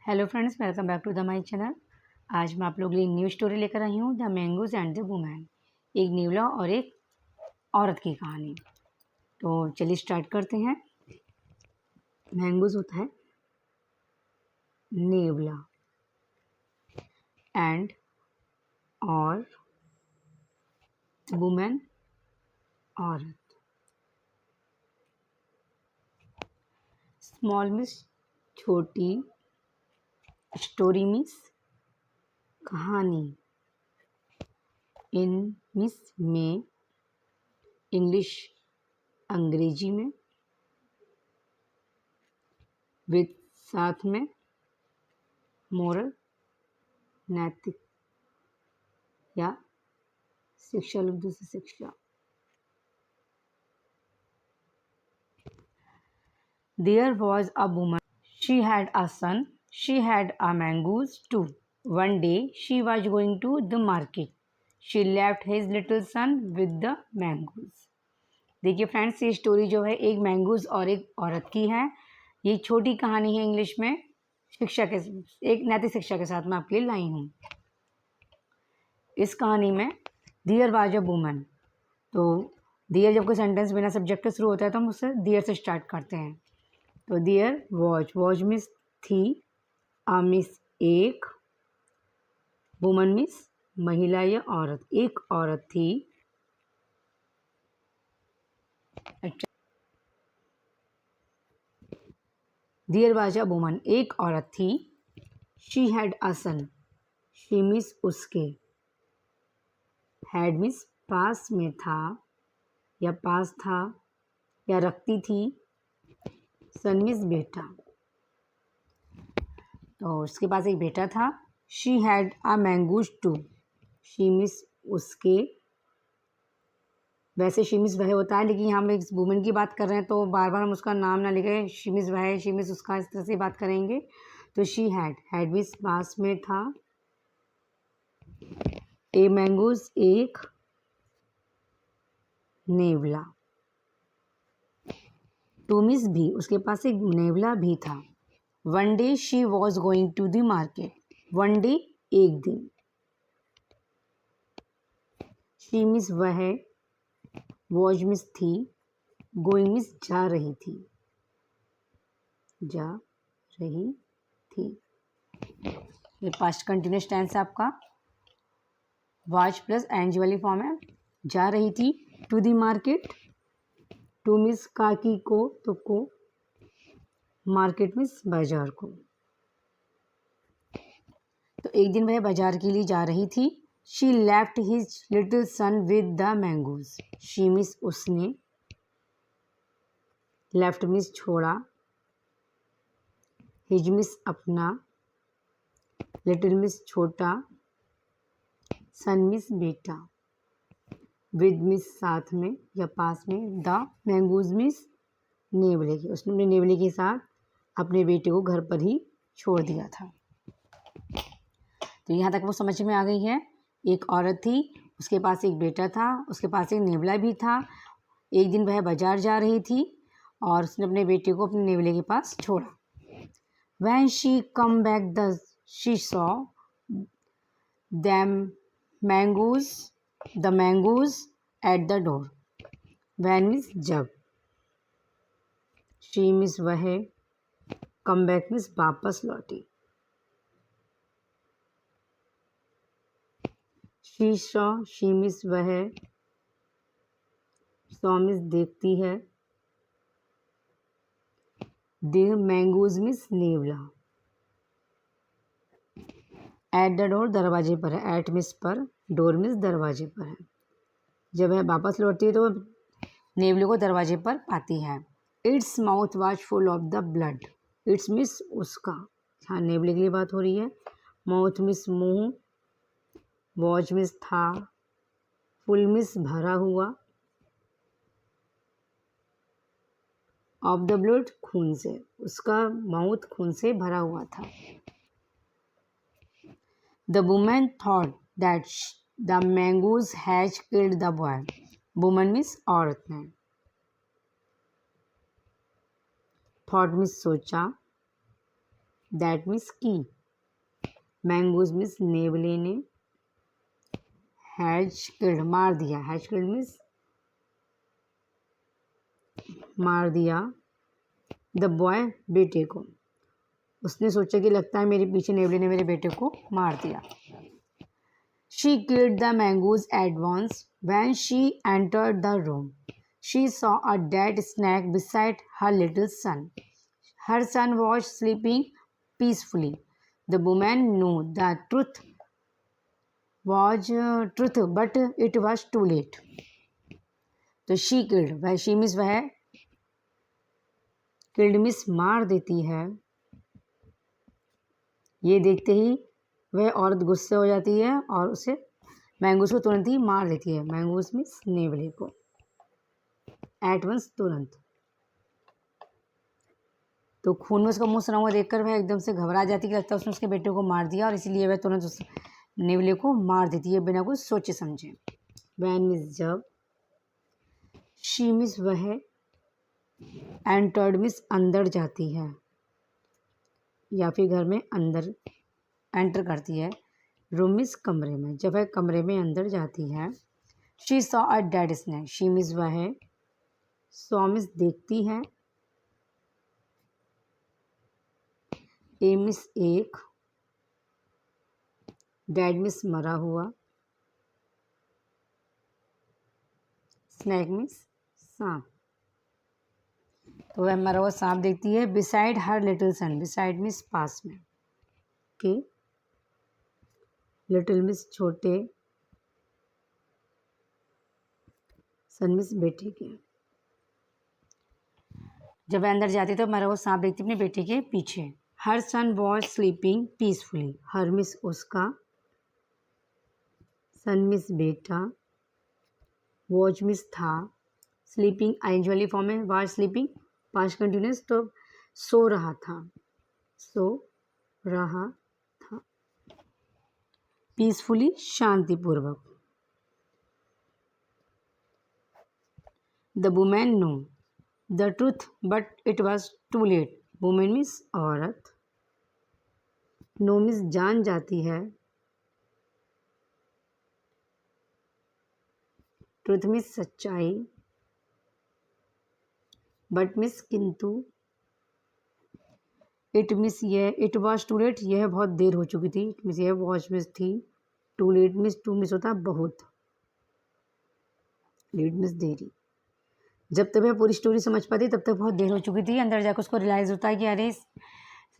Hello friends, welcome back to the my channel. आज मैं आप लोगों के लिए न्यू स्टोरी लेकर आई हूँ, the mangoes and the women. एक नेवला और एक औरत की कहानी। तो चलिए स्टार्ट करते हैं। मैंगोज होता है नेवला एंड और वुमेन औरत। स्मॉल मिस छोटी, स्टोरी मिस कहानी, इन मिस में इंग्लिश अंग्रेजी में, विद साथ में, मोरल नैतिक या शिक्षा, लब्ध से शिक्षा। There was a woman. She had a son. She had a mangoes too. One day she was going to the market. She left his little son with the mangoes. देखिए friends, ये story जो है एक mangoes और एक औरत की है। ये छोटी कहानी है, इंग्लिश में शिक्षा के एक नैतिक शिक्षा के साथ मैं आपके लिए लाई हूँ। इस कहानी में दियर वाज अ वुमन। तो दियर जब कोई सेंटेंस बिना सब्जेक्ट के शुरू होता है तो हम उससे दियर से स्टार्ट करते हैं। तो देयर वॉज मिस थी, आ मिस एक, वुमन मिस महिला या औरत, एक औरत थी। अच्छा, देयर वाज अ वुमन, एक औरत थी। She had a son, she means उसके, हैड मिस पास में था या पास था या रखती थी, सन मिस बेटा, तो उसके पास एक बेटा था। She had a mongoose too, she means उसके, वैसे शीमिस वह होता है, लेकिन यहाँ हम एक वुमेन की बात कर रहे हैं तो बार बार हम उसका नाम ना लिखे, शीमिस वह, शीमिस उसका, इस तरह से बात करेंगे। तो शी हैड मिस पास में था, ए मैंगोज एक, नेवला, टू मिस भी, उसके पास एक नेवला भी था। One day she was going to the market, one day एक दिन, शी मिस वह, वॉज मिस थी, गोइंग मिस जा रही थी, जा रही थी। ये पास्ट कंटिन्यूस टेंस है आपका, वाज प्लस एंज वाली फॉर्म है। जा रही थी to the market, to means काकी को, तो को, मार्केट मिस बाजार को। तो एक दिन वह बाजार के लिए जा रही थी। She left his little sun with the mangoes, she miss उसने, लेफ्ट मिस छोड़ा, हिज मिस अपना, लिटिल मिस छोटा, सन मिस बेटा, विद मिस साथ में या पास में, द मैंगोज मिस नेवले के, उसने अपने नेवले के साथ अपने बेटे को घर पर ही छोड़ दिया था। तो यहाँ तक वो समझ में आ गई है। एक औरत थी, उसके पास एक बेटा था, उसके पास एक नेवला भी था। एक दिन वह बाजार जा रही थी और उसने अपने बेटे को अपने नेवले के पास छोड़ा। When she come back, she saw them mangoes, the mangoes at the door. When means जब, she means वह, come back means वापस लौटी, she saw, she means वह, saw means देखती है, the mangoes means नेवला, at the door दरवाजे पर है, at means पर, door means दरवाजे पर है। जब वह वापस लौटती है तो नेवले को दरवाजे पर पाती है। Its mouth was full of the blood, it's miss उसका, हाँ नेवले के लिए बात हो रही है। माउथ मिस मुंह, वॉज मिस था, फुल मिस भरा हुआ, ऑफ द ब्लड खून से, उसका माउथ खून से भरा हुआ था। The women thought that the mangoes has killed the boy, woman miss औरत ने, थॉट मिस सोचा, दैट मीन्स की। मैंगोज मीन्स नेवले ने। हैज किल्ड मार दिया, हैज किल्ड मीन्स मार दिया। द बॉय बेटे को, उसने सोचा कि लगता है मेरे पीछे नेवले ने मेरे बेटे को मार दिया। She killed the mongoose at once when she entered the room. She saw a dead snake beside her little son. Her son was sleeping peacefully. The woman know the truth but it was too late. तो she killed, वह she means वह, killed means मार देती है। ये देखते ही वह औरत गुस्से हो जाती है और उसे मैंगोज को तुरंत ही मार देती है। मैंगोज मीन्स नेवले को। एट वंस तुरंत। तो खून में उसका मुंह सना हुआ देखकर वह एकदम से घबरा जाती है कि लगता है उसने उसके बेटे को मार दिया, और इसीलिए वह तुरंत उस नेवले को मार देती है बिना कुछ सोचे समझे। वैन मीन्स जब। शी मीन्स वह। एंटर्ड मीन्स अंदर जाती है या फिर घर में अंदर एंटर करती है। रूम मीन्स कमरे में, जब वह कमरे में अंदर जाती है। She saw a dead snake, she means वह। सॉ मीन्स देखती है। ए मीन्स एक। डेड मीन्स मरा हुआ। स्नैक मीन्स सांप। तो वह मरा हुआ सांप देखती है। बिसाइड हर लिटिल सन, बिसाइड मीन्स पास में। ओके, लिटिल मीन्स छोटे, सन मीन्स बेटे के। जब वह अंदर जाती है तो मरा हुआ सांप देखती है अपने बेटे के पीछे। Her son was sleeping peacefully. Her means उसका, सन मीन्स बेटा, वॉच मीन्स था, स्लीपिंग आइंज वाली फॉर्म में, वाज स्लीपिंग पास्ट कंटिन्यूस, तो सो रहा था, सो रहा था। पीसफुली शांतिपूर्वक। The women know the truth but it was too late. Women means औरत। नो मीन्स जान जाती है। ट्रूथ मीन्स सच्चाई। बट मीन्स किंतु। इट मीन्स यह, इट वॉज टू लेट यह बहुत देर हो चुकी थी। मीन्स यह वॉच मीन्स थी। Too late means too means होता है बहुत, लेट मीन्स देरी। जब तक वह पूरी स्टोरी समझ पाती तब तक बहुत देर हो चुकी थी। अंदर जाकर उसको रियलाइज़ होता है कि अरे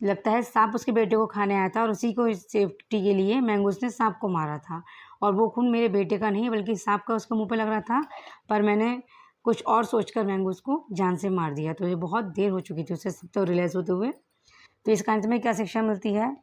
लगता है सांप उसके बेटे को खाने आया था और उसी को सेफ्टी के लिए मैंगोज ने सांप को मारा था, और वो खून मेरे बेटे का नहीं बल्कि सांप का उसके मुंह पे लग रहा था, पर मैंने कुछ और सोचकर मैंगोज को जान से मार दिया। तो ये बहुत देर हो चुकी थी उसे तो रियलाइज़ होते हुए। तो इस कहानी से हमें क्या शिक्षा मिलती है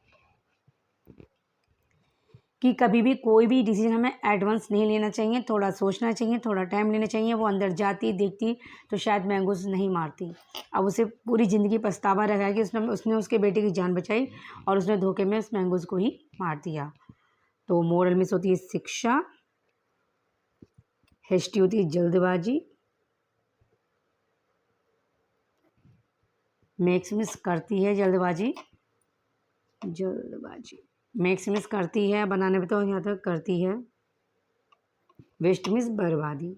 कि कभी भी कोई भी डिसीजन हमें एडवांस नहीं लेना चाहिए, थोड़ा सोचना चाहिए, थोड़ा टाइम लेना चाहिए। वो अंदर जाती देखती तो शायद मैंगोज नहीं मारती। अब उसे पूरी ज़िंदगी पछतावा रहा है कि उसने उसके बेटे की जान बचाई और उसने धोखे में उस मैंगोज को ही मार दिया। तो मोरल मिस होती है शिक्षा। हेस्टी होती है जल्दबाजी। मेक्स मिस करती है जल्दबाजी, जल्दबाजी। मेक्स मिस करती है, बनाने में तो यहाँ तक करती है। वेस्ट मिस बर्बादी,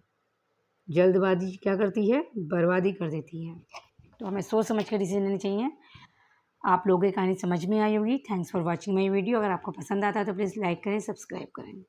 जल्दबाजी क्या करती है, बर्बादी कर देती है। तो हमें सोच समझ कर डिसीजन लेनी चाहिए। आप लोगों की कहानी समझ में आई होगी। Thanks for watching my video. अगर आपको पसंद आता है तो प्लीज़ लाइक करें, सब्सक्राइब करें।